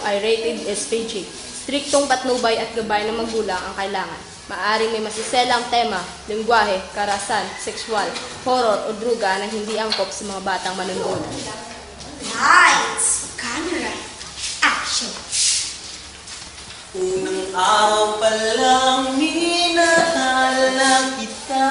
ay rated SPG. Striktong patnubay at gabay ng magulang ang kailangan. Maaring may masiselang tema, lengguwahe, karahasan, sexual, horror o druga na hindi angkop sa mga batang manunood. Lights, camera, action. Unang araw pa lang minahal na kita.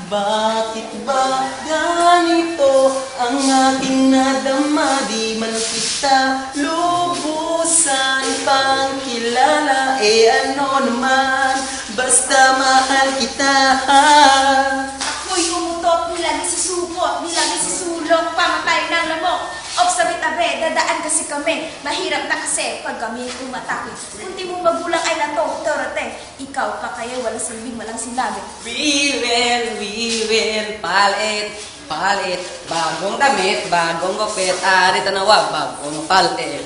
Bakit ba ganito ang aking nadama? Di man kita lubusan pang kilala. Ano naman, basta mahal kita. Ako'y umutot, nilagay sa supot, nilagay sa sulok, pamatay ng lamok. Obsabit-abe, dadaan kasi kami. Mahirap na kasi pag kami umatake. Kunti mong magulang ay natong-torate. Ikaw pa kaya walang silbing, walang sinabi. We will, palit. Bagong damit, bagong gupit, arito na wag, bagong palit.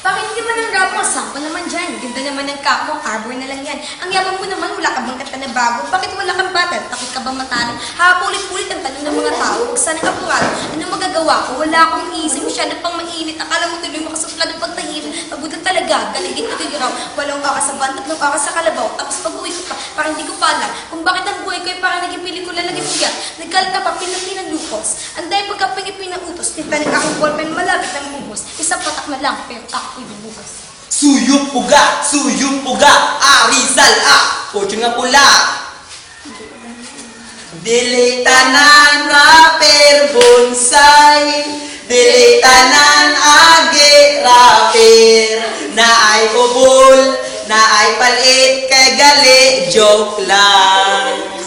Bakit hindi man ang rap mo? Sampa naman dyan. Ganda naman ng cap mo. Arbor na lang yan. Ang yaman mo naman, wala ka bang kanta na bago? Bakit wala kang battle? Takot ka bang matalo? Paulit-ulit ang tanong ng mga tao. Huwag sana kapurado. Ano magagawa ko? Wala akong isip. Masyado pang mainit. Akala mo tuloy makasupla ng pagtahimik. Pagutan talaga. Galigit ko tuloy raw. 8 oras sa van, 3 oras sa kalabaw. Tapos pag-uwi ko pa, parang hindi ko pa alam kung bakit ang buhay ko ay parang naging pelikula lagi bigat. Nagkalat ka pa, pinag-pinag-lupos. Ang dahil pagkaping ipinag-utos, tintanik akong ballpen malapit ng ubos. Isang patak na lang, pero ako'y bubukas. Suyup uga, arisal fortune nga pula. Dili tanan rapper bonsai, dili tanan age rapper. Naay ubol, naay palit kay gali, joke lang.